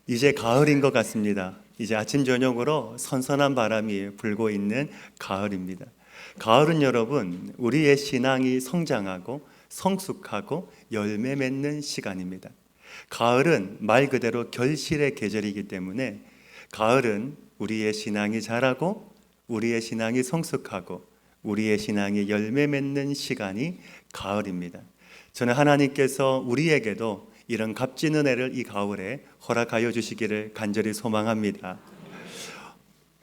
이제 가을인 것 같습니다. 이제 아침 저녁으로 선선한 바람이 불고 있는 가을입니다. 가을은 여러분, 우리의 신앙이 성장하고 성숙하고 열매 맺는 시간입니다. 가을은 말 그대로 결실의 계절이기 때문에 가을은 우리의 신앙이 자라고 우리의 신앙이 성숙하고 우리의 신앙이 열매 맺는 시간이 가을입니다. 저는 하나님께서 우리에게도 이런 값진 은혜를 이 가을에 허락하여 주시기를 간절히 소망합니다.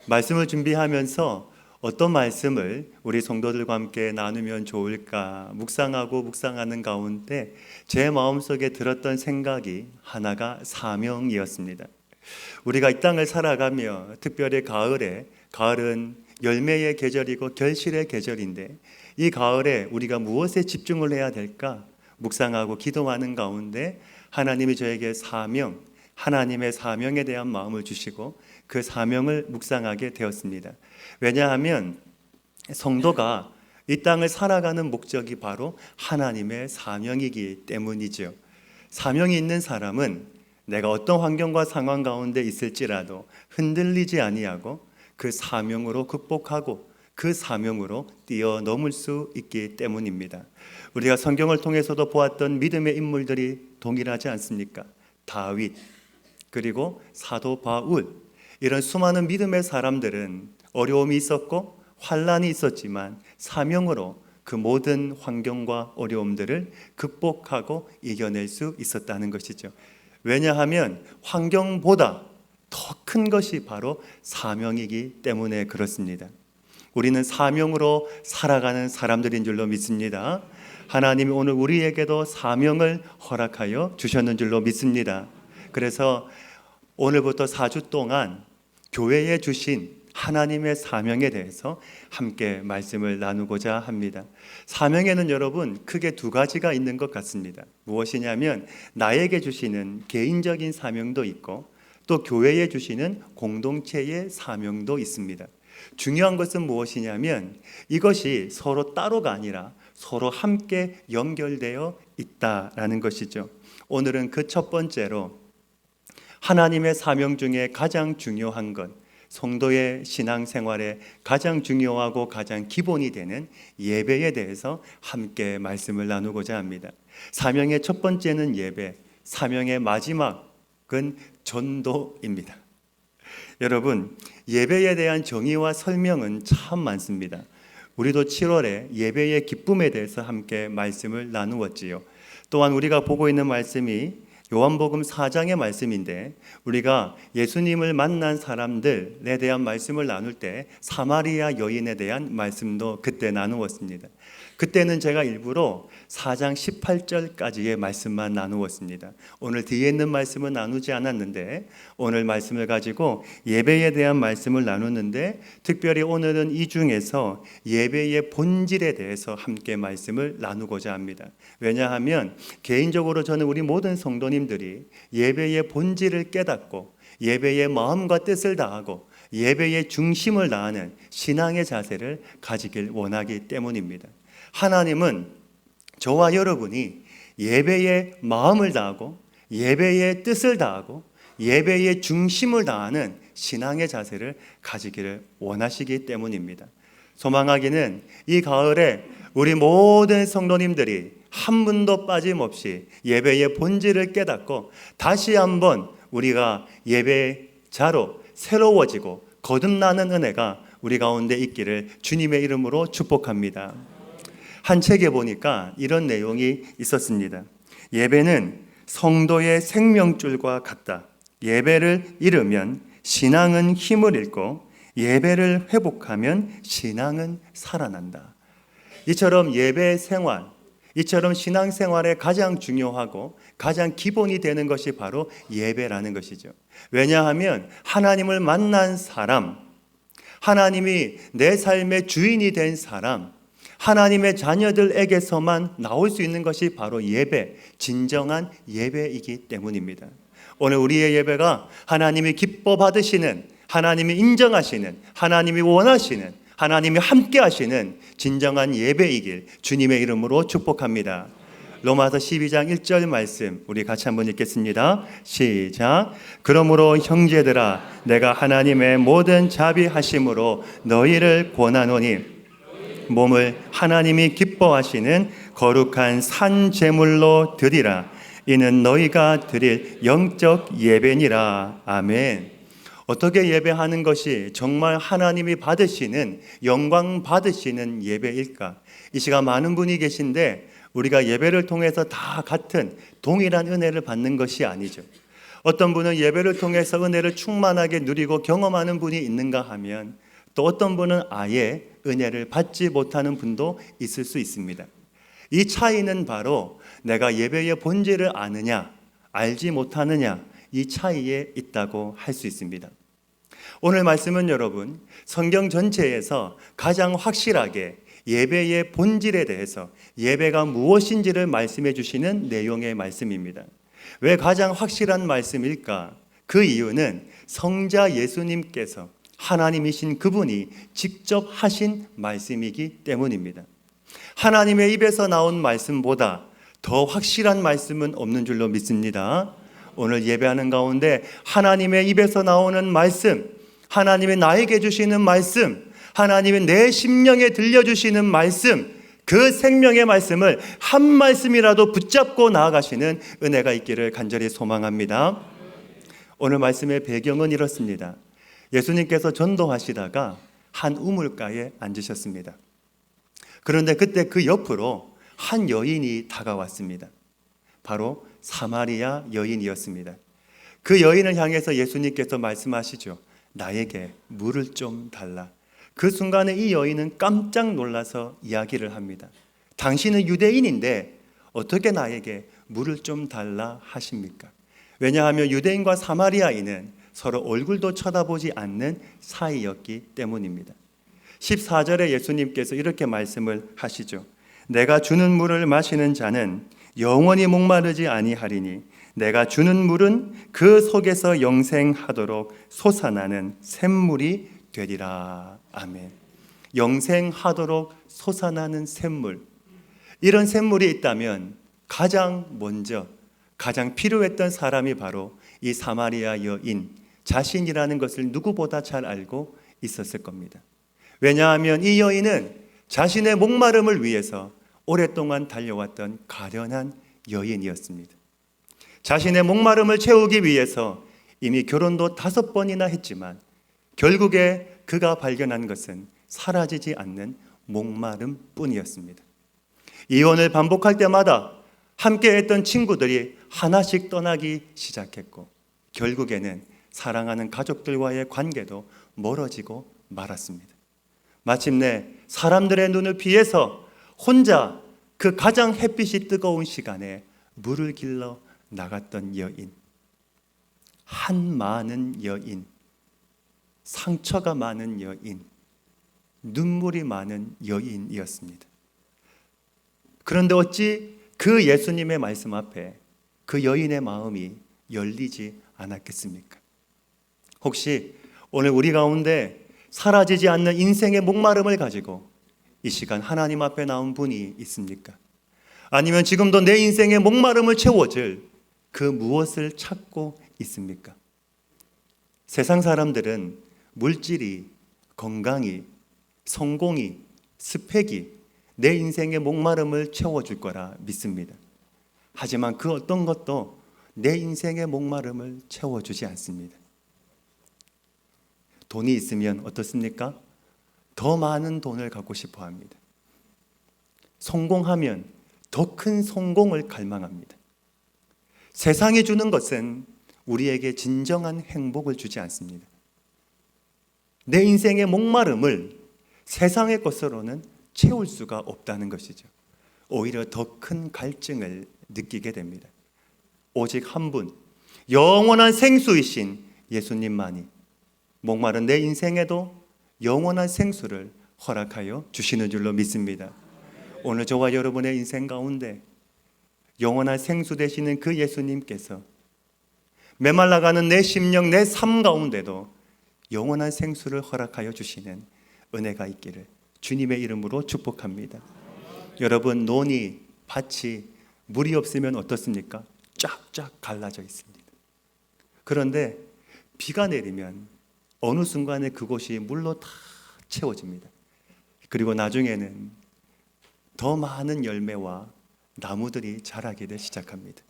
말씀을 준비하면서 어떤 말씀을 우리 성도들과 함께 나누면 좋을까 묵상하고 묵상하는 가운데 제 마음속에 들었던 생각이 하나가 사명이었습니다. 우리가 이 땅을 살아가며 특별히 가을은 열매의 계절이고 결실의 계절인데 이 가을에 우리가 무엇에 집중을 해야 될까 묵상하고 기도하는 가운데 하나님이 저에게 하나님의 사명에 대한 마음을 주시고 그 사명을 묵상하게 되었습니다. 왜냐하면 성도가 이 땅을 살아가는 목적이 바로 하나님의 사명이기 때문이죠. 사명이 있는 사람은 내가 어떤 환경과 상황 가운데 있을지라도 흔들리지 아니하고 그 사명으로 극복하고 그 사명으로 뛰어넘을 수 있기 때문입니다. 우리가 성경을 통해서도 보았던 믿음의 인물들이 동일하지 않습니까? 다윗, 그리고 사도 바울, 이런 수많은 믿음의 사람들은 어려움이 있었고 환난이 있었지만 사명으로 그 모든 환경과 어려움들을 극복하고 이겨낼 수 있었다는 것이죠. 왜냐하면 환경보다 더 큰 것이 바로 사명이기 때문에 그렇습니다. 우리는 사명으로 살아가는 사람들인 줄로 믿습니다. 하나님이 오늘 우리에게도 사명을 허락하여 주셨는 줄로 믿습니다. 그래서 오늘부터 4주 동안 교회에 주신 하나님의 사명에 대해서 함께 말씀을 나누고자 합니다. 사명에는 여러분 크게 두 가지가 있는 것 같습니다. 무엇이냐면 나에게 주시는 개인적인 사명도 있고 또 교회에 주시는 공동체의 사명도 있습니다. 중요한 것은 무엇이냐면 이것이 서로 따로가 아니라 서로 함께 연결되어 있다라는 것이죠. 오늘은 그 첫 번째로 하나님의 사명 중에 가장 중요한 것, 성도의 신앙생활에 가장 중요하고 가장 기본이 되는 예배에 대해서 함께 말씀을 나누고자 합니다. 사명의 첫 번째는 예배, 사명의 마지막은 전도입니다. 여러분, 예배에 대한 정의와 설명은 참 많습니다. 우리도 7월에 예배의 기쁨에 대해서 함께 말씀을 나누었지요. 또한 우리가 보고 있는 말씀이 요한복음 4장의 말씀인데 우리가 예수님을 만난 사람들에 대한 말씀을 나눌 때 사마리아 여인에 대한 말씀도 그때 나누었습니다. 그때는 제가 일부러 4장 18절까지의 말씀만 나누었습니다. 오늘 뒤에 있는 말씀은 나누지 않았는데 오늘 말씀을 가지고 예배에 대한 말씀을 나누는데 특별히 오늘은 이 중에서 예배의 본질에 대해서 함께 말씀을 나누고자 합니다. 왜냐하면 개인적으로 저는 우리 모든 성도님들이 예배의 본질을 깨닫고 예배의 마음과 뜻을 다하고 예배의 중심을 다하는 신앙의 자세를 가지길 원하기 때문입니다. 하나님은 저와 여러분이 예배의 마음을 다하고 예배의 뜻을 다하고 예배의 중심을 다하는 신앙의 자세를 가지기를 원하시기 때문입니다. 소망하기는 이 가을에 우리 모든 성도님들이 한 분도 빠짐없이 예배의 본질을 깨닫고 다시 한번 우리가 예배자로 새로워지고 거듭나는 은혜가 우리 가운데 있기를 주님의 이름으로 축복합니다. 한 책에 보니까 이런 내용이 있었습니다. 예배는 성도의 생명줄과 같다. 예배를 잃으면 신앙은 힘을 잃고 예배를 회복하면 신앙은 살아난다. 이처럼 예배 생활, 이처럼 신앙생활에 가장 중요하고 가장 기본이 되는 것이 바로 예배라는 것이죠. 왜냐하면 하나님을 만난 사람, 하나님이 내 삶의 주인이 된 사람, 하나님의 자녀들에게서만 나올 수 있는 것이 바로 예배, 진정한 예배이기 때문입니다. 오늘 우리의 예배가 하나님이 기뻐 받으시는, 하나님이 인정하시는, 하나님이 원하시는, 하나님이 함께 하시는 진정한 예배이길 주님의 이름으로 축복합니다. 로마서 12장 1절 말씀 우리 같이 한번 읽겠습니다. 시작. 그러므로 형제들아 내가 하나님의 모든 자비하심으로 너희를 권하노니 몸을 하나님이 기뻐하시는 거룩한 산 제물로 드리라. 이는 너희가 드릴 영적 예배니라. 아멘. 어떻게 예배하는 것이 정말 하나님이 받으시는, 영광 받으시는 예배일까? 이 시간 많은 분이 계신데 우리가 예배를 통해서 다 같은 동일한 은혜를 받는 것이 아니죠. 어떤 분은 예배를 통해서 은혜를 충만하게 누리고 경험하는 분이 있는가 하면 또 어떤 분은 아예 은혜를 받지 못하는 분도 있을 수 있습니다. 이 차이는 바로 내가 예배의 본질을 아느냐, 알지 못하느냐, 이 차이에 있다고 할 수 있습니다. 오늘 말씀은 여러분, 성경 전체에서 가장 확실하게 예배의 본질에 대해서 예배가 무엇인지를 말씀해 주시는 내용의 말씀입니다. 왜 가장 확실한 말씀일까? 그 이유는 성자 예수님께서 하나님이신 그분이 직접 하신 말씀이기 때문입니다. 하나님의 입에서 나온 말씀보다 더 확실한 말씀은 없는 줄로 믿습니다. 오늘 예배하는 가운데 하나님의 입에서 나오는 말씀, 하나님이 나에게 주시는 말씀, 하나님이 내 심령에 들려주시는 말씀, 그 생명의 말씀을 한 말씀이라도 붙잡고 나아가시는 은혜가 있기를 간절히 소망합니다. 오늘 말씀의 배경은 이렇습니다. 예수님께서 전도하시다가 한 우물가에 앉으셨습니다. 그런데 그때 그 옆으로 한 여인이 다가왔습니다. 바로 사마리아 여인이었습니다. 그 여인을 향해서 예수님께서 말씀하시죠. 나에게 물을 좀 달라. 그 순간에 이 여인은 깜짝 놀라서 이야기를 합니다. 당신은 유대인인데 어떻게 나에게 물을 좀 달라 하십니까? 왜냐하면 유대인과 사마리아인은 서로 얼굴도 쳐다보지 않는 사이였기 때문입니다. 14절에 예수님께서 이렇게 말씀을 하시죠. 내가 주는 물을 마시는 자는 영원히 목마르지 아니하리니 내가 주는 물은 그 속에서 영생하도록 솟아나는 샘물이 되리라. 아멘. 영생하도록 솟아나는 샘물. 이런 샘물이 있다면 가장 먼저 가장 필요했던 사람이 바로 이 사마리아 여인 자신이라는 것을 누구보다 잘 알고 있었을 겁니다. 왜냐하면 이 여인은 자신의 목마름을 위해서 오랫동안 달려왔던 가련한 여인이었습니다. 자신의 목마름을 채우기 위해서 이미 결혼도 5번이나 했지만 결국에 그가 발견한 것은 사라지지 않는 목마름 뿐이었습니다. 이혼을 반복할 때마다 함께 했던 친구들이 하나씩 떠나기 시작했고 결국에는 사랑하는 가족들과의 관계도 멀어지고 말았습니다. 마침내 사람들의 눈을 피해서 혼자 그 가장 햇빛이 뜨거운 시간에 물을 길러 나갔던 여인, 한 많은 여인, 상처가 많은 여인, 눈물이 많은 여인이었습니다. 그런데 어찌 그 예수님의 말씀 앞에 그 여인의 마음이 열리지 않았겠습니까? 혹시 오늘 우리 가운데 사라지지 않는 인생의 목마름을 가지고 이 시간 하나님 앞에 나온 분이 있습니까? 아니면 지금도 내 인생의 목마름을 채워줄 그 무엇을 찾고 있습니까? 세상 사람들은 물질이, 건강이, 성공이, 스펙이 내 인생의 목마름을 채워줄 거라 믿습니다. 하지만 그 어떤 것도 내 인생의 목마름을 채워주지 않습니다. 돈이 있으면 어떻습니까? 더 많은 돈을 갖고 싶어 합니다. 성공하면 더 큰 성공을 갈망합니다. 세상이 주는 것은 우리에게 진정한 행복을 주지 않습니다. 내 인생의 목마름을 세상의 것으로는 채울 수가 없다는 것이죠. 오히려 더 큰 갈증을 느끼게 됩니다. 오직 한 분, 영원한 생수이신 예수님만이 목마른 내 인생에도 영원한 생수를 허락하여 주시는 줄로 믿습니다. 오늘 저와 여러분의 인생 가운데 영원한 생수 되시는 그 예수님께서 메말라가는 내 심령, 내 삶 가운데도 영원한 생수를 허락하여 주시는 은혜가 있기를 주님의 이름으로 축복합니다. 여러분, 논이, 밭이 물이 없으면 어떻습니까? 쫙쫙 갈라져 있습니다. 그런데 비가 내리면 어느 순간에 그곳이 물로 다 채워집니다. 그리고 나중에는 더 많은 열매와 나무들이 자라기를 시작합니다.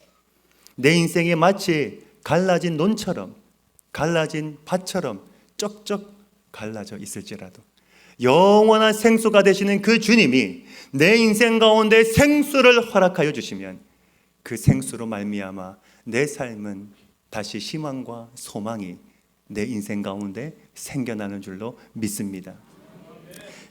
내 인생이 마치 갈라진 논처럼, 갈라진 밭처럼 쩍쩍 갈라져 있을지라도 영원한 생수가 되시는 그 주님이 내 인생 가운데 생수를 허락하여 주시면 그 생수로 말미암아 내 삶은 다시 희망과 소망이 내 인생 가운데 생겨나는 줄로 믿습니다.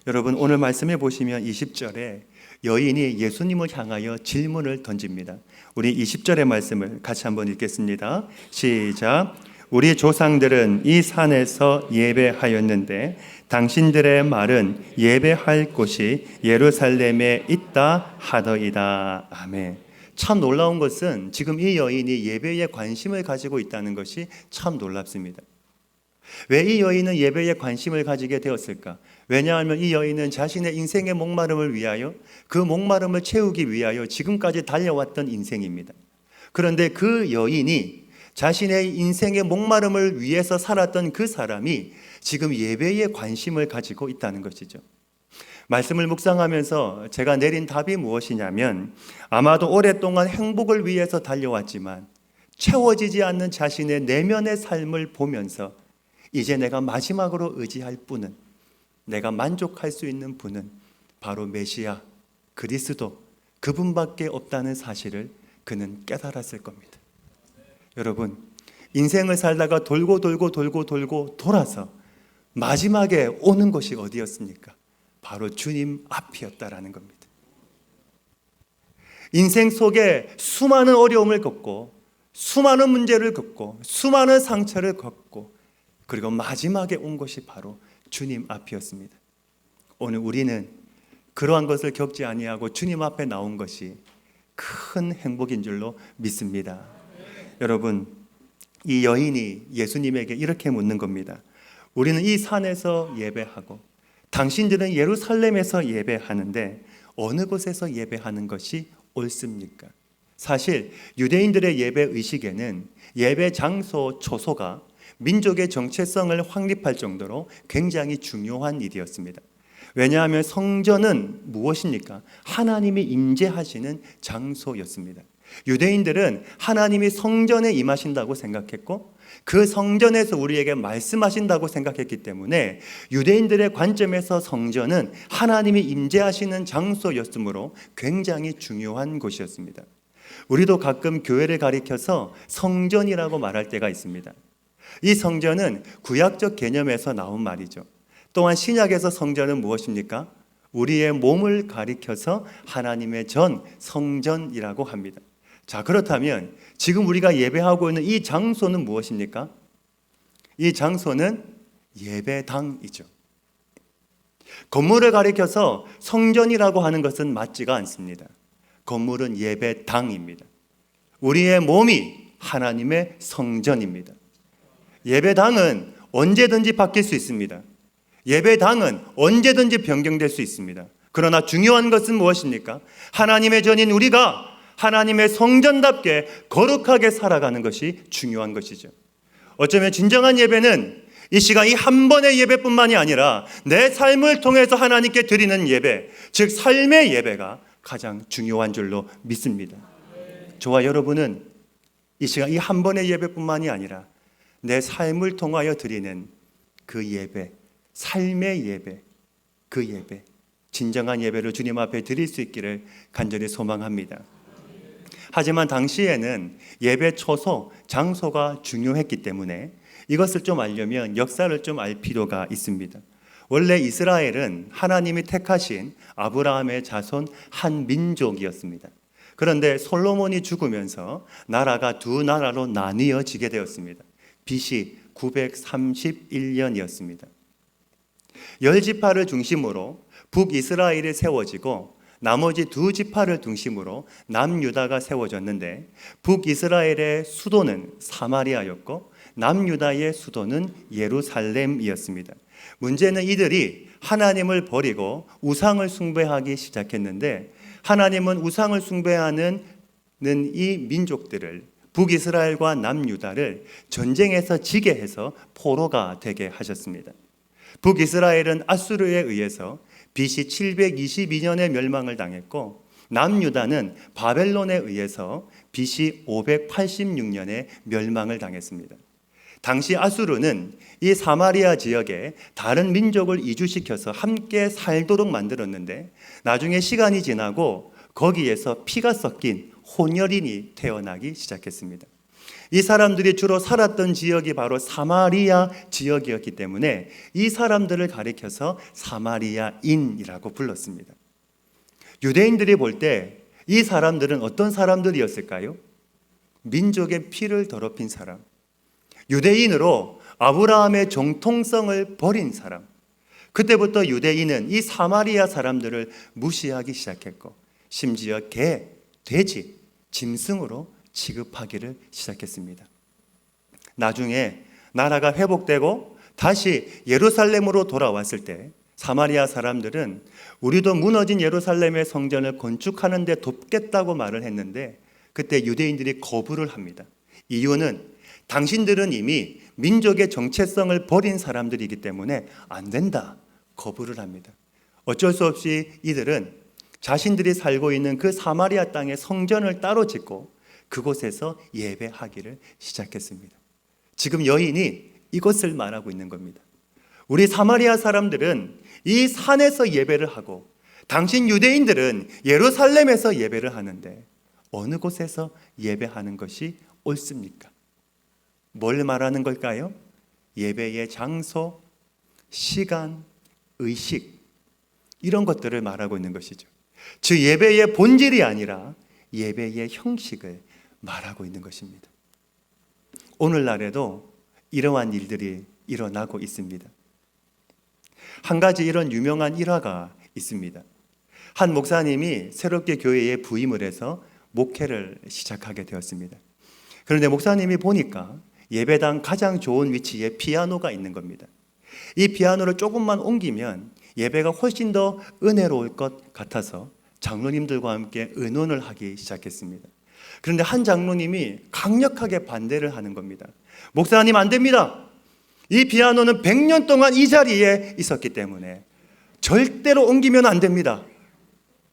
여러분, 오늘 말씀해 보시면 20절에 여인이 예수님을 향하여 질문을 던집니다. 우리 20절의 말씀을 같이 한번 읽겠습니다. 시작. 우리 조상들은 이 산에서 예배하였는데 당신들의 말은 예배할 곳이 예루살렘에 있다 하더이다. 아멘. 참 놀라운 것은 지금 이 여인이 예배에 관심을 가지고 있다는 것이 참 놀랍습니다. 왜 이 여인은 예배에 관심을 가지게 되었을까? 왜냐하면 이 여인은 자신의 인생의 목마름을 위하여, 그 목마름을 채우기 위하여 지금까지 달려왔던 인생입니다. 그런데 그 여인이 자신의 인생의 목마름을 위해서 살았던 그 사람이 지금 예배에 관심을 가지고 있다는 것이죠. 말씀을 묵상하면서 제가 내린 답이 무엇이냐면, 아마도 오랫동안 행복을 위해서 달려왔지만 채워지지 않는 자신의 내면의 삶을 보면서 이제 내가 마지막으로 의지할 분은, 내가 만족할 수 있는 분은 바로 메시아 그리스도, 그분밖에 없다는 사실을 그는 깨달았을 겁니다. 여러분, 인생을 살다가 돌고 돌아서 마지막에 오는 것이 어디였습니까? 바로 주님 앞이었다라는 겁니다. 인생 속에 수많은 어려움을 겪고, 수많은 문제를 겪고, 수많은 상처를 겪고, 그리고 마지막에 온 것이 바로 주님 앞이었습니다. 오늘 우리는 그러한 것을 겪지 아니하고 주님 앞에 나온 것이 큰 행복인 줄로 믿습니다. 여러분, 이 여인이 예수님에게 이렇게 묻는 겁니다. 우리는 이 산에서 예배하고 당신들은 예루살렘에서 예배하는데 어느 곳에서 예배하는 것이 옳습니까? 사실 유대인들의 예배 의식에는 예배 장소, 초소가 민족의 정체성을 확립할 정도로 굉장히 중요한 일이었습니다. 왜냐하면 성전은 무엇입니까? 하나님이 임재하시는 장소였습니다. 유대인들은 하나님이 성전에 임하신다고 생각했고 그 성전에서 우리에게 말씀하신다고 생각했기 때문에 유대인들의 관점에서 성전은 하나님이 임재하시는 장소였으므로 굉장히 중요한 곳이었습니다. 우리도 가끔 교회를 가리켜서 성전이라고 말할 때가 있습니다. 이 성전은 구약적 개념에서 나온 말이죠. 또한 신약에서 성전은 무엇입니까? 우리의 몸을 가리켜서 하나님의 전, 성전이라고 합니다. 자, 그렇다면 지금 우리가 예배하고 있는 이 장소는 무엇입니까? 이 장소는 예배당이죠. 건물을 가리켜서 성전이라고 하는 것은 맞지가 않습니다. 건물은 예배당입니다. 우리의 몸이 하나님의 성전입니다. 예배당은 언제든지 바뀔 수 있습니다. 예배당은 언제든지 변경될 수 있습니다. 그러나 중요한 것은 무엇입니까? 하나님의 전인 우리가 하나님의 성전답게 거룩하게 살아가는 것이 중요한 것이죠. 어쩌면 진정한 예배는 이 시간 이 한 번의 예배뿐만이 아니라 내 삶을 통해서 하나님께 드리는 예배, 즉 삶의 예배가 가장 중요한 줄로 믿습니다. 저와 여러분은 이 시간 이 한 번의 예배뿐만이 아니라 내 삶을 통하여 드리는 그 예배, 삶의 예배, 그 예배, 진정한 예배를 주님 앞에 드릴 수 있기를 간절히 소망합니다. 하지만 당시에는 예배 초소, 장소가 중요했기 때문에 이것을 좀 알려면 역사를 좀 알 필요가 있습니다. 원래 이스라엘은 하나님이 택하신 아브라함의 자손 한 민족이었습니다. 그런데 솔로몬이 죽으면서 나라가 두 나라로 나뉘어지게 되었습니다. BC 931년이었습니다. 10지파를 중심으로 북이스라엘이 세워지고 나머지 두 지파를 중심으로 남유다가 세워졌는데 북이스라엘의 수도는 사마리아였고 남유다의 수도는 예루살렘이었습니다. 문제는 이들이 하나님을 버리고 우상을 숭배하기 시작했는데 하나님은 우상을 숭배하는 이 민족들을, 북이스라엘과 남유다를 전쟁에서 지게 해서 포로가 되게 하셨습니다. 북이스라엘은 아수르에 의해서 BC 722년에 멸망을 당했고, 남유다는 바벨론에 의해서 BC 586년에 멸망을 당했습니다. 당시 아수르는 이 사마리아 지역에 다른 민족을 이주시켜서 함께 살도록 만들었는데, 나중에 시간이 지나고 거기에서 피가 섞인 혼혈인이 태어나기 시작했습니다. 이 사람들이 주로 살았던 지역이 바로 사마리아 지역이었기 때문에 이 사람들을 가리켜서 사마리아인이라고 불렀습니다. 유대인들이 볼 때 이 사람들은 어떤 사람들이었을까요? 민족의 피를 더럽힌 사람, 유대인으로 아브라함의 정통성을 버린 사람. 그때부터 유대인은 이 사마리아 사람들을 무시하기 시작했고, 심지어 개, 돼지, 짐승으로 취급하기를 시작했습니다. 나중에 나라가 회복되고 다시 예루살렘으로 돌아왔을 때 사마리아 사람들은 우리도 무너진 예루살렘의 성전을 건축하는 데 돕겠다고 말을 했는데, 그때 유대인들이 거부를 합니다. 이유는 당신들은 이미 민족의 정체성을 버린 사람들이기 때문에 안 된다, 거부를 합니다. 어쩔 수 없이 이들은 자신들이 살고 있는 그 사마리아 땅에 성전을 따로 짓고 그곳에서 예배하기를 시작했습니다. 지금 여인이 이것을 말하고 있는 겁니다. 우리 사마리아 사람들은 이 산에서 예배를 하고 당신 유대인들은 예루살렘에서 예배를 하는데 어느 곳에서 예배하는 것이 옳습니까? 뭘 말하는 걸까요? 예배의 장소, 시간, 의식, 이런 것들을 말하고 있는 것이죠. 즉 예배의 본질이 아니라 예배의 형식을 말하고 있는 것입니다. 오늘날에도 이러한 일들이 일어나고 있습니다. 한 가지 이런 유명한 일화가 있습니다. 한 목사님이 새롭게 교회에 부임을 해서 목회를 시작하게 되었습니다. 그런데 목사님이 보니까 예배당 가장 좋은 위치에 피아노가 있는 겁니다. 이 피아노를 조금만 옮기면 예배가 훨씬 더 은혜로울 것 같아서 장로님들과 함께 의논을 하기 시작했습니다. 그런데 한 장로님이 강력하게 반대를 하는 겁니다. 목사님, 안 됩니다. 이 피아노는 100년 동안 이 자리에 있었기 때문에 절대로 옮기면 안 됩니다.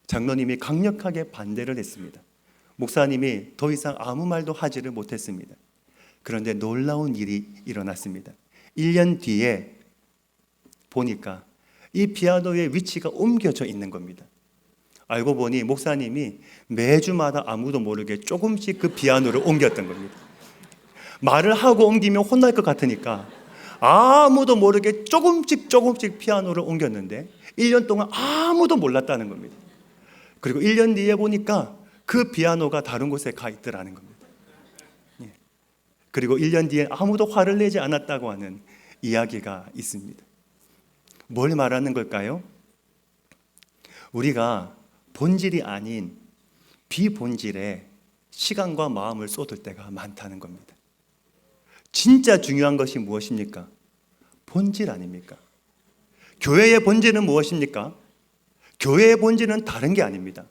장로님이 강력하게 반대를 했습니다. 목사님이 더 이상 아무 말도 하지를 못했습니다. 그런데 놀라운 일이 일어났습니다. 1년 뒤에 보니까 이 피아노의 위치가 옮겨져 있는 겁니다. 알고 보니 목사님이 매주마다 아무도 모르게 조금씩 그 피아노를 옮겼던 겁니다. 말을 하고 옮기면 혼날 것 같으니까 아무도 모르게 조금씩 피아노를 옮겼는데 1년 동안 아무도 몰랐다는 겁니다. 그리고 1년 뒤에 보니까 그 피아노가 다른 곳에 가 있더라는 겁니다. 그리고 1년 뒤에 아무도 화를 내지 않았다고 하는 이야기가 있습니다. 뭘 말하는 걸까요? 우리가 본질이 아닌 비본질에 시간과 마음을 쏟을 때가 많다는 겁니다. 진짜 중요한 것이 무엇입니까? 본질 아닙니까? 교회의 본질은 무엇입니까? 교회의 본질은 다른 게 아닙니다.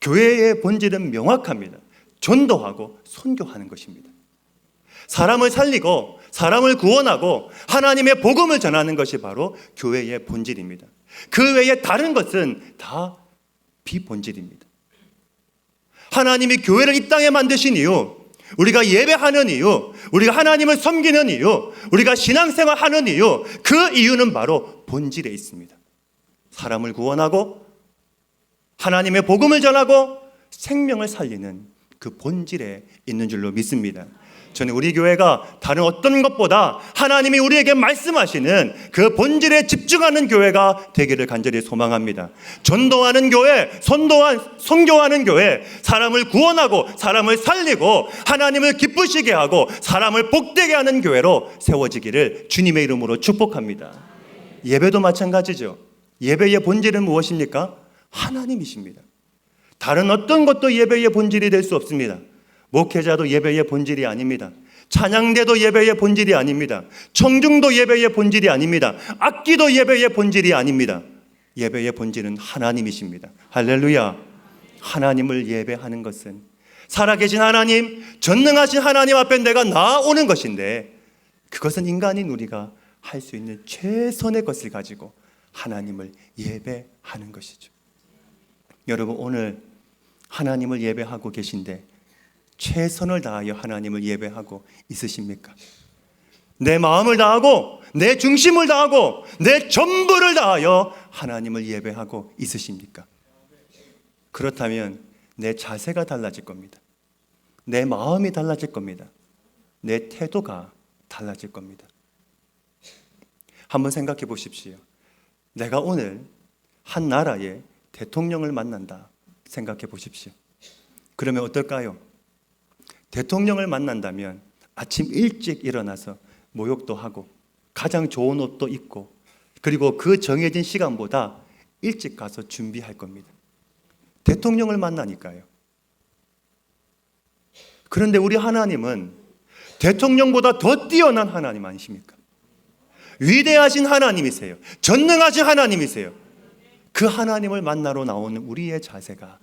교회의 본질은 명확합니다. 전도하고 선교하는 것입니다. 사람을 살리고 사람을 구원하고 하나님의 복음을 전하는 것이 바로 교회의 본질입니다. 그 외에 다른 것은 다 비본질입니다. 하나님이 교회를 이 땅에 만드신 이유, 우리가 예배하는 이유, 우리가 하나님을 섬기는 이유, 우리가 신앙생활 하는 이유, 그 이유는 바로 본질에 있습니다. 사람을 구원하고 하나님의 복음을 전하고 생명을 살리는 그 본질에 있는 줄로 믿습니다. 저는 우리 교회가 다른 어떤 것보다 하나님이 우리에게 말씀하시는 그 본질에 집중하는 교회가 되기를 간절히 소망합니다. 전도하는 교회, 선교하는 교회, 사람을 구원하고 사람을 살리고 하나님을 기쁘시게 하고 사람을 복되게 하는 교회로 세워지기를 주님의 이름으로 축복합니다. 예배도 마찬가지죠. 예배의 본질은 무엇입니까? 하나님이십니다. 다른 어떤 것도 예배의 본질이 될 수 없습니다. 목회자도 예배의 본질이 아닙니다. 찬양대도 예배의 본질이 아닙니다. 청중도 예배의 본질이 아닙니다. 악기도 예배의 본질이 아닙니다. 예배의 본질은 하나님이십니다. 할렐루야. 하나님을 예배하는 것은 살아계신 하나님, 전능하신 하나님 앞에 내가 나오는 것인데, 그것은 인간인 우리가 할 수 있는 최선의 것을 가지고 하나님을 예배하는 것이죠. 여러분, 오늘 하나님을 예배하고 계신데 최선을 다하여 하나님을 예배하고 있으십니까? 내 마음을 다하고 내 중심을 다하고 내 전부를 다하여 하나님을 예배하고 있으십니까? 그렇다면 내 자세가 달라질 겁니다. 내 마음이 달라질 겁니다. 내 태도가 달라질 겁니다. 한번 생각해 보십시오. 내가 오늘 한 나라의 대통령을 만난다 생각해 보십시오. 그러면 어떨까요? 대통령을 만난다면 아침 일찍 일어나서 목욕도 하고 가장 좋은 옷도 입고, 그리고 그 정해진 시간보다 일찍 가서 준비할 겁니다. 대통령을 만나니까요. 그런데 우리 하나님은 대통령보다 더 뛰어난 하나님 아니십니까? 위대하신 하나님이세요. 전능하신 하나님이세요. 그 하나님을 만나러 나오는 우리의 자세가,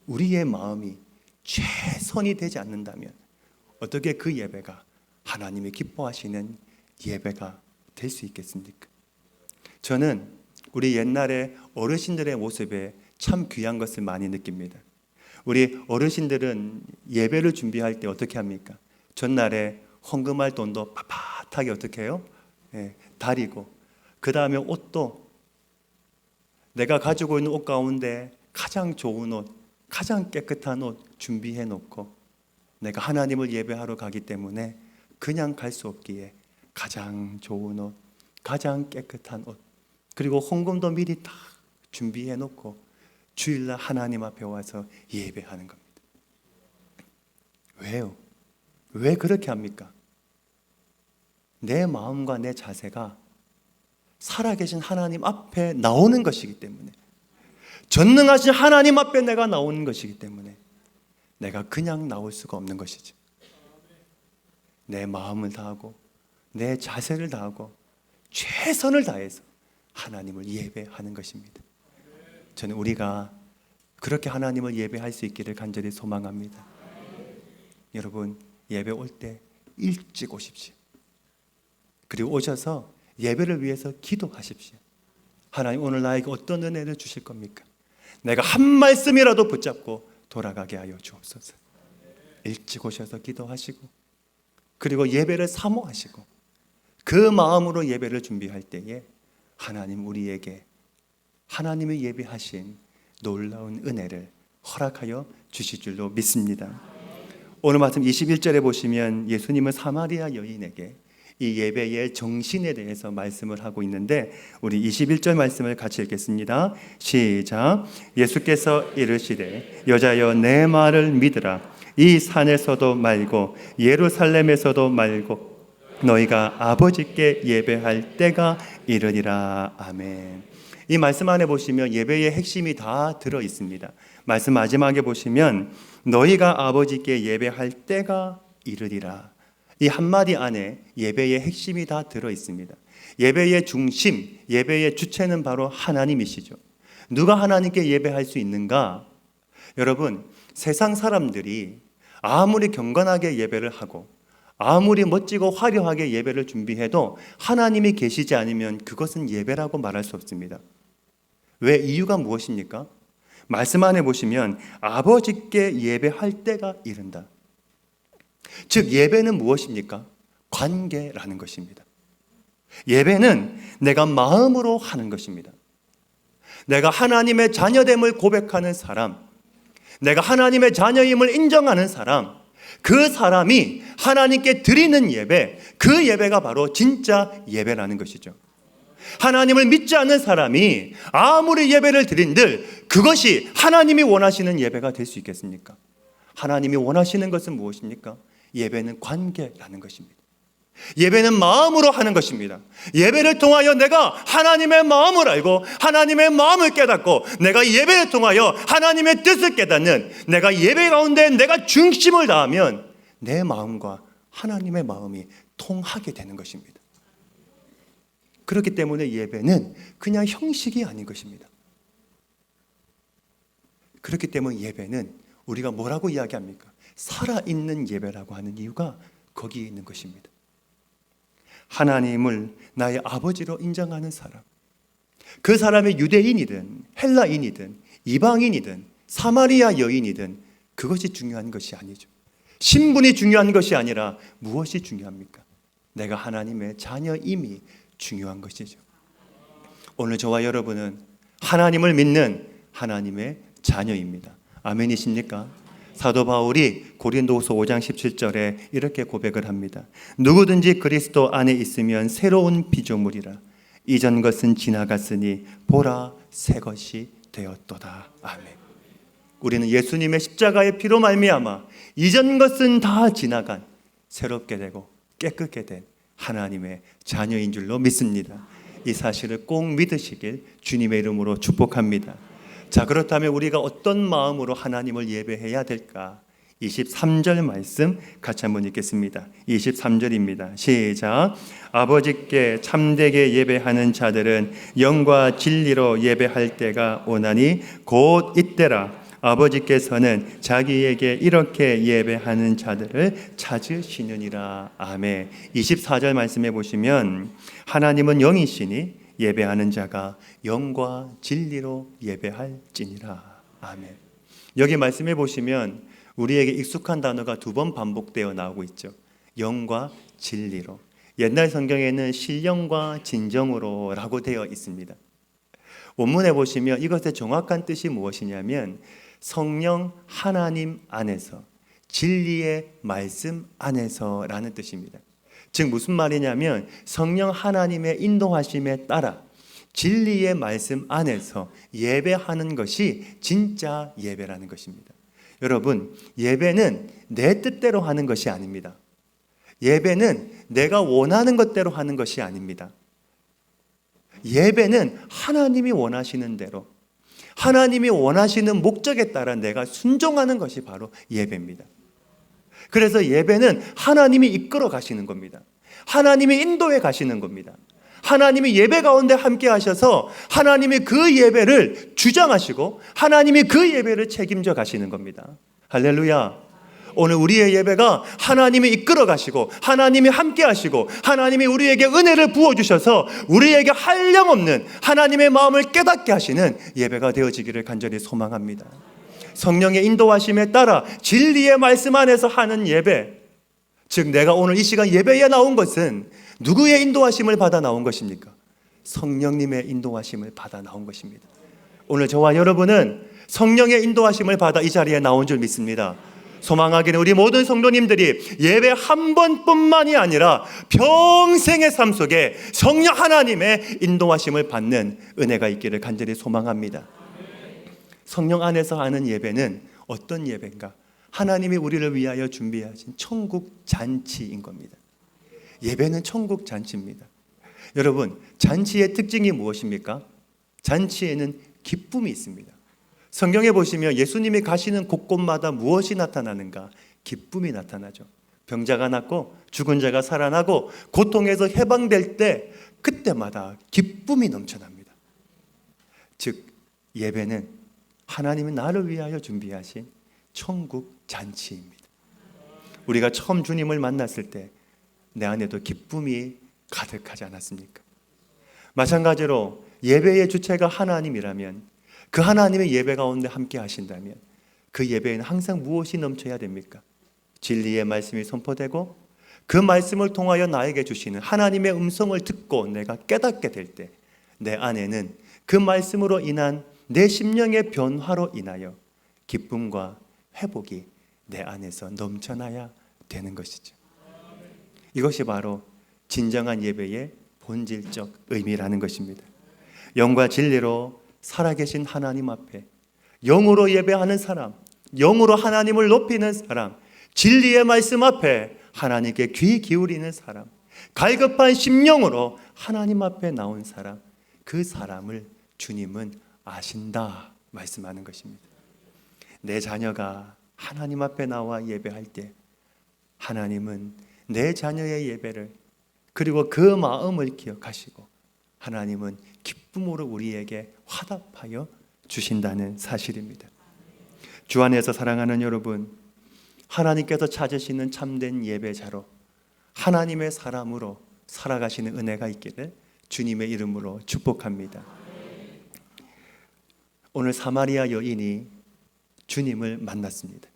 우리의 마음이 최선이 되지 않는다면 어떻게 그 예배가 하나님이 기뻐하시는 예배가 될 수 있겠습니까? 저는 우리 옛날에 어르신들의 모습에 참 귀한 것을 많이 느낍니다. 우리 어르신들은 예배를 준비할 때 어떻게 합니까? 전날에 헌금할 돈도 빳빳하게 어떻게 해요? 다리고, 그 다음에 옷도 내가 가지고 있는 옷 가운데 가장 좋은 옷, 가장 깨끗한 옷 준비해 놓고, 내가 하나님을 예배하러 가기 때문에 그냥 갈 수 없기에 가장 좋은 옷, 가장 깨끗한 옷, 그리고 헌금도 미리 다 준비해 놓고 주일날 하나님 앞에 와서 예배하는 겁니다. 왜요? 왜 그렇게 합니까? 내 마음과 내 자세가 살아계신 하나님 앞에 나오는 것이기 때문에, 전능하신 하나님 앞에 내가 나오는 것이기 때문에 내가 그냥 나올 수가 없는 것이죠. 내 마음을 다하고 내 자세를 다하고 최선을 다해서 하나님을 예배하는 것입니다. 저는 우리가 그렇게 하나님을 예배할 수 있기를 간절히 소망합니다. 여러분, 예배 올 때 일찍 오십시오. 그리고 오셔서 예배를 위해서 기도하십시오. 하나님, 오늘 나에게 어떤 은혜를 주실 겁니까? 내가 한 말씀이라도 붙잡고 돌아가게 하여 주옵소서. 일찍 오셔서 기도하시고, 그리고 예배를 사모하시고, 그 마음으로 예배를 준비할 때에 하나님 우리에게 하나님의 예배하신 놀라운 은혜를 허락하여 주실 줄로 믿습니다. 오늘 말씀 21절에 보시면 예수님은 사마리아 여인에게 이 예배의 정신에 대해서 말씀을 하고 있는데, 우리 21절 말씀을 같이 읽겠습니다. 시작. 예수께서 이르시되 여자여 내 말을 믿으라. 이 산에서도 말고 예루살렘에서도 말고 너희가 아버지께 예배할 때가 이르리라. 아멘. 이 말씀 안에 보시면 예배의 핵심이 다 들어 있습니다. 말씀 마지막에 보시면 너희가 아버지께 예배할 때가 이르리라. 이 한마디 안에 예배의 핵심이 다 들어 있습니다. 예배의 중심, 예배의 주체는 바로 하나님이시죠. 누가 하나님께 예배할 수 있는가? 여러분, 세상 사람들이 아무리 경건하게 예배를 하고 아무리 멋지고 화려하게 예배를 준비해도 하나님이 계시지 않으면 그것은 예배라고 말할 수 없습니다. 왜? 이유가 무엇입니까? 말씀 안에 보시면 아버지께 예배할 때가 이른다. 즉 예배는 무엇입니까? 관계라는 것입니다. 예배는 내가 마음으로 하는 것입니다. 내가 하나님의 자녀됨을 고백하는 사람, 내가 하나님의 자녀임을 인정하는 사람, 그 사람이 하나님께 드리는 예배, 그 예배가 바로 진짜 예배라는 것이죠. 하나님을 믿지 않는 사람이 아무리 예배를 드린들 그것이 하나님이 원하시는 예배가 될 수 있겠습니까? 하나님이 원하시는 것은 무엇입니까? 예배는 관계라는 것입니다. 예배는 마음으로 하는 것입니다. 예배를 통하여 내가 하나님의 마음을 알고 하나님의 마음을 깨닫고, 내가 예배를 통하여 하나님의 뜻을 깨닫는, 내가 예배 가운데 내가 중심을 다하면 내 마음과 하나님의 마음이 통하게 되는 것입니다. 그렇기 때문에 예배는 그냥 형식이 아닌 것입니다. 그렇기 때문에 예배는 우리가 뭐라고 이야기합니까? 살아있는 예배라고 하는 이유가 거기에 있는 것입니다. 하나님을 나의 아버지로 인정하는 사람, 그 사람의 유대인이든 헬라인이든 이방인이든 사마리아 여인이든 그것이 중요한 것이 아니죠. 신분이 중요한 것이 아니라 무엇이 중요합니까? 내가 하나님의 자녀임이 중요한 것이죠. 오늘 저와 여러분은 하나님을 믿는 하나님의 자녀입니다. 아멘이십니까? 사도 바울이 고린도후서 5장 17절에 이렇게 고백을 합니다. 누구든지 그리스도 안에 있으면 새로운 피조물이라. 이전 것은 지나갔으니 보라 새 것이 되었도다. 아멘. 우리는 예수님의 십자가의 피로 말미암아 이전 것은 다 지나간 새롭게 되고 깨끗게 된 하나님의 자녀인 줄로 믿습니다. 이 사실을 꼭 믿으시길 주님의 이름으로 축복합니다. 자, 그렇다면 우리가 어떤 마음으로 하나님을 예배해야 될까? 23절 말씀 같이 한번 읽겠습니다. 23절입니다. 시작. 아버지께 참되게 예배하는 자들은 영과 진리로 예배할 때가 오나니 곧 이때라. 아버지께서는 자기에게 이렇게 예배하는 자들을 찾으시느니라. 아멘. 24절 말씀해 보시면 하나님은 영이시니 예배하는 자가 영과 진리로 예배할지니라. 아멘. 여기 말씀해 보시면 우리에게 익숙한 단어가 두 번 반복되어 나오고 있죠. 영과 진리로. 옛날 성경에는 신령과 진정으로 라고 되어 있습니다. 원문에 보시면 이것의 정확한 뜻이 무엇이냐면 성령 하나님 안에서, 진리의 말씀 안에서 라는 뜻입니다. 즉 무슨 말이냐면 성령 하나님의 인도하심에 따라 진리의 말씀 안에서 예배하는 것이 진짜 예배라는 것입니다. 여러분, 예배는 내 뜻대로 하는 것이 아닙니다. 예배는 내가 원하는 것대로 하는 것이 아닙니다. 예배는 하나님이 원하시는 대로, 하나님이 원하시는 목적에 따라 내가 순종하는 것이 바로 예배입니다. 그래서 예배는 하나님이 이끌어 가시는 겁니다. 하나님이 인도해 가시는 겁니다. 하나님이 예배 가운데 함께 하셔서 하나님이 그 예배를 주장하시고 하나님이 그 예배를 책임져 가시는 겁니다. 할렐루야. 오늘 우리의 예배가 하나님이 이끌어 가시고 하나님이 함께 하시고 하나님이 우리에게 은혜를 부어주셔서 우리에게 한량없는 하나님의 마음을 깨닫게 하시는 예배가 되어지기를 간절히 소망합니다. 성령의 인도하심에 따라 진리의 말씀 안에서 하는 예배, 즉 내가 오늘 이 시간 예배에 나온 것은 누구의 인도하심을 받아 나온 것입니까? 성령님의 인도하심을 받아 나온 것입니다. 오늘 저와 여러분은 성령의 인도하심을 받아 이 자리에 나온 줄 믿습니다. 소망하기는 우리 모든 성도님들이 예배 한 번뿐만이 아니라 평생의 삶 속에 성령 하나님의 인도하심을 받는 은혜가 있기를 간절히 소망합니다. 성령 안에서 하는 예배는 어떤 예배인가? 하나님이 우리를 위하여 준비하신 천국 잔치인 겁니다. 예배는 천국 잔치입니다. 여러분, 잔치의 특징이 무엇입니까? 잔치에는 기쁨이 있습니다. 성경에 보시면 예수님이 가시는 곳곳마다 무엇이 나타나는가? 기쁨이 나타나죠. 병자가 낫고 죽은 자가 살아나고 고통에서 해방될 때 그때마다 기쁨이 넘쳐납니다. 즉 예배는 하나님이 나를 위하여 준비하신 천국 잔치입니다. 우리가 처음 주님을 만났을 때 내 안에도 기쁨이 가득하지 않았습니까? 마찬가지로 예배의 주체가 하나님이라면 그 하나님의 예배 가운데 함께 하신다면 그 예배에는 항상 무엇이 넘쳐야 됩니까? 진리의 말씀이 선포되고 그 말씀을 통하여 나에게 주시는 하나님의 음성을 듣고 내가 깨닫게 될 때 내 안에는 그 말씀으로 인한 내 심령의 변화로 인하여 기쁨과 회복이 내 안에서 넘쳐나야 되는 것이죠. 이것이 바로 진정한 예배의 본질적 의미라는 것입니다. 영과 진리로 살아계신 하나님 앞에 영으로 예배하는 사람, 영으로 하나님을 높이는 사람, 진리의 말씀 앞에 하나님께 귀 기울이는 사람, 갈급한 심령으로 하나님 앞에 나온 사람, 그 사람을 주님은 아신다 말씀하는 것입니다. 내 자녀가 하나님 앞에 나와 예배할 때 하나님은 내 자녀의 예배를 그리고 그 마음을 기억하시고 하나님은 기쁨으로 우리에게 화답하여 주신다는 사실입니다. 주 안에서 사랑하는 여러분, 하나님께서 찾으시는 참된 예배자로 하나님의 사람으로 살아가시는 은혜가 있기를 주님의 이름으로 축복합니다. 오늘 사마리아 여인이 주님을 만났습니다.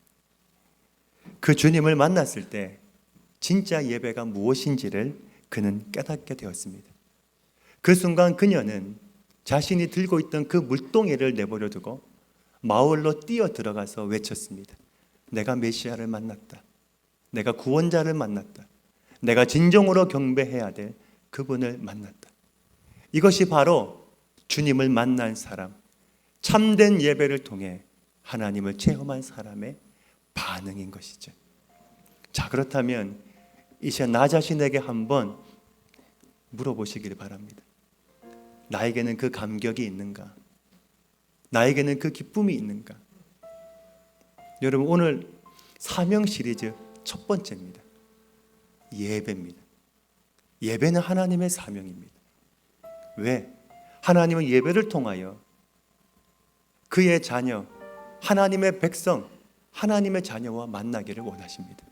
그 주님을 만났을 때 진짜 예배가 무엇인지를 그는 깨닫게 되었습니다. 그 순간 그녀는 자신이 들고 있던 그 물동이를 내버려 두고 마을로 뛰어 들어가서 외쳤습니다. 내가 메시아를 만났다. 내가 구원자를 만났다. 내가 진정으로 경배해야 될 그분을 만났다. 이것이 바로 주님을 만난 사람, 참된 예배를 통해 하나님을 체험한 사람의 반응인 것이죠. 자, 그렇다면 이제 나 자신에게 한번 물어보시길 바랍니다. 나에게는 그 감격이 있는가? 나에게는 그 기쁨이 있는가? 여러분, 오늘 사명 시리즈 첫 번째입니다. 예배입니다. 예배는 하나님의 사명입니다. 왜? 하나님은 예배를 통하여 그의 자녀, 하나님의 백성, 하나님의 자녀와 만나기를 원하십니다.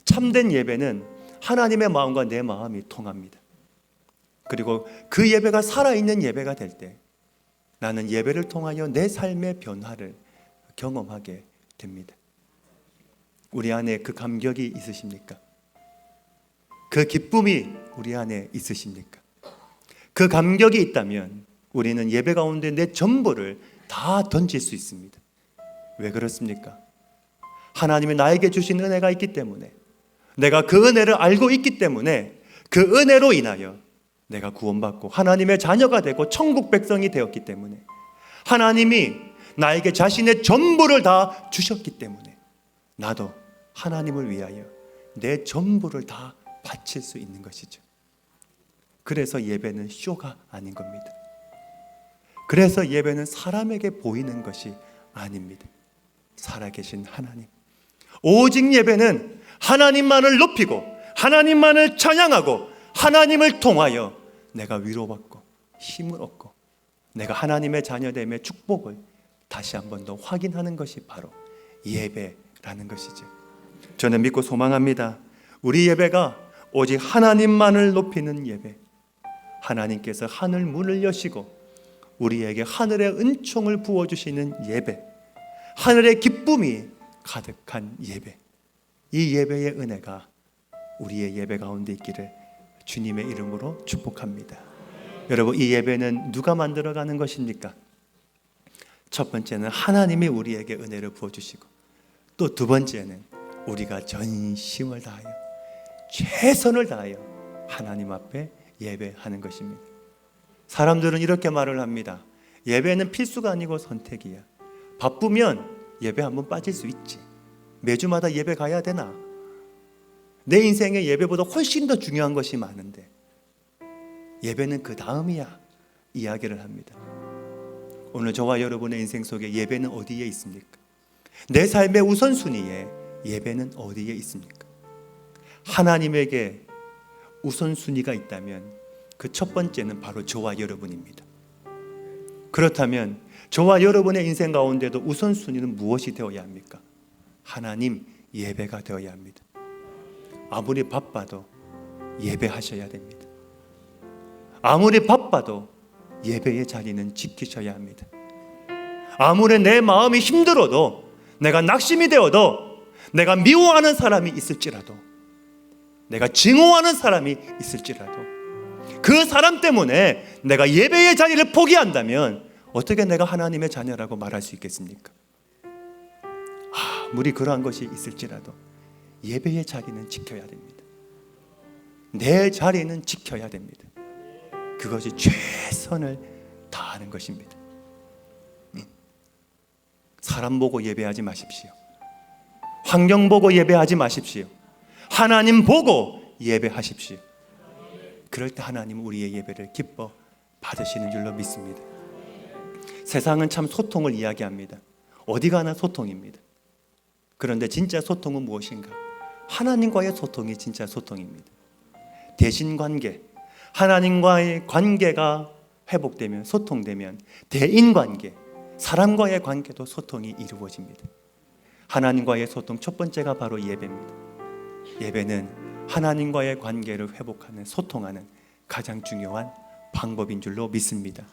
참된 예배는 하나님의 마음과 내 마음이 통합니다. 그리고 그 예배가 살아있는 예배가 될 때 나는 예배를 통하여 내 삶의 변화를 경험하게 됩니다. 우리 안에 그 감격이 있으십니까? 그 기쁨이 우리 안에 있으십니까? 그 감격이 있다면 우리는 예배 가운데 내 전부를 다 던질 수 있습니다. 왜 그렇습니까? 하나님이 나에게 주신 은혜가 있기 때문에, 내가 그 은혜를 알고 있기 때문에 그 은혜로 인하여 내가 구원받고 하나님의 자녀가 되고 천국 백성이 되었기 때문에, 하나님이 나에게 자신의 전부를 다 주셨기 때문에 나도 하나님을 위하여 내 전부를 다 바칠 수 있는 것이죠. 그래서 예배는 쇼가 아닌 겁니다. 그래서 예배는 사람에게 보이는 것이 아닙니다. 살아계신 하나님, 오직 예배는 하나님만을 높이고 하나님만을 찬양하고 하나님을 통하여 내가 위로받고 힘을 얻고 내가 하나님의 자녀됨의 축복을 다시 한 번 더 확인하는 것이 바로 예배라는 것이죠. 저는 믿고 소망합니다. 우리 예배가 오직 하나님만을 높이는 예배, 하나님께서 하늘 문을 여시고 우리에게 하늘의 은총을 부어주시는 예배, 하늘의 기쁨이 가득한 예배, 이 예배의 은혜가 우리의 예배 가운데 있기를 주님의 이름으로 축복합니다. 여러분, 이 예배는 누가 만들어가는 것입니까? 첫 번째는 하나님이 우리에게 은혜를 부어주시고, 또 두 번째는 우리가 전심을 다하여 최선을 다하여 하나님 앞에 예배하는 것입니다. 사람들은 이렇게 말을 합니다. 예배는 필수가 아니고 선택이야. 바쁘면 예배 한번 빠질 수 있지. 매주마다 예배 가야 되나? 내 인생에 예배보다 훨씬 더 중요한 것이 많은데 예배는 그 다음이야 이야기를 합니다. 오늘 저와 여러분의 인생 속에 예배는 어디에 있습니까? 내 삶의 우선순위에 예배는 어디에 있습니까? 하나님에게 우선순위가 있다면 그 첫 번째는 바로 저와 여러분입니다. 그렇다면 저와 여러분의 인생 가운데도 우선순위는 무엇이 되어야 합니까? 하나님 예배가 되어야 합니다. 아무리 바빠도 예배하셔야 됩니다. 아무리 바빠도 예배의 자리는 지키셔야 합니다. 아무리 내 마음이 힘들어도, 내가 낙심이 되어도, 내가 미워하는 사람이 있을지라도, 내가 증오하는 사람이 있을지라도 그 사람 때문에 내가 예배의 자리를 포기한다면 어떻게 내가 하나님의 자녀라고 말할 수 있겠습니까? 아무리 그러한 것이 있을지라도 예배의 자리는 지켜야 됩니다. 내 자리는 지켜야 됩니다. 그것이 최선을 다하는 것입니다. 사람 보고 예배하지 마십시오. 환경 보고 예배하지 마십시오. 하나님 보고 예배하십시오. 그럴 때 하나님은 우리의 예배를 기뻐 받으시는 줄로 믿습니다. 세상은 참 소통을 이야기합니다. 어디 가나 소통입니다. 그런데 진짜 소통은 무엇인가? 하나님과의 소통이 진짜 소통입니다. 대신관계, 하나님과의 관계가 회복되면, 소통되면 대인관계, 사람과의 관계도 소통이 이루어집니다. 하나님과의 소통 첫 번째가 바로 예배입니다. 예배는 하나님과의 관계를 회복하는, 소통하는 가장 중요한 방법인 줄로 믿습니다.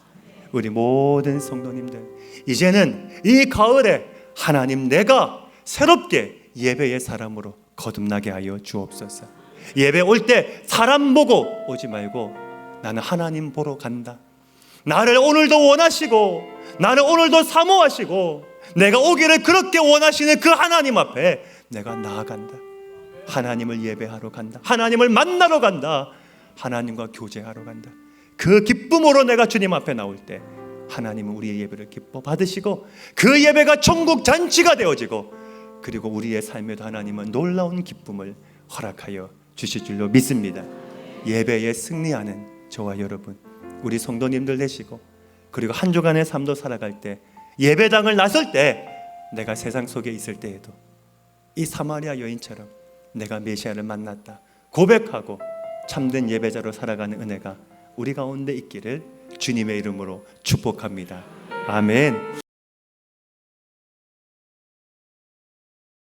우리 모든 성도님들, 이제는 이 가을에 하나님, 내가 새롭게 예배의 사람으로 거듭나게 하여 주옵소서. 예배 올 때 사람 보고 오지 말고 나는 하나님 보러 간다, 나를 오늘도 원하시고 나를 오늘도 사모하시고 내가 오기를 그렇게 원하시는 그 하나님 앞에 내가 나아간다. 하나님을 예배하러 간다, 하나님을 만나러 간다, 하나님과 교제하러 간다. 그 기쁨으로 내가 주님 앞에 나올 때 하나님은 우리의 예배를 기뻐 받으시고 그 예배가 천국 잔치가 되어지고, 그리고 우리의 삶에도 하나님은 놀라운 기쁨을 허락하여 주실 줄로 믿습니다. 예배에 승리하는 저와 여러분, 우리 성도님들 되시고, 그리고 한 주간의 삶도 살아갈 때, 예배당을 나설 때, 내가 세상 속에 있을 때에도 이 사마리아 여인처럼 내가 메시아를 만났다 고백하고 참된 예배자로 살아가는 은혜가 우리 가운데 있기를 주님의 이름으로 축복합니다. 아멘.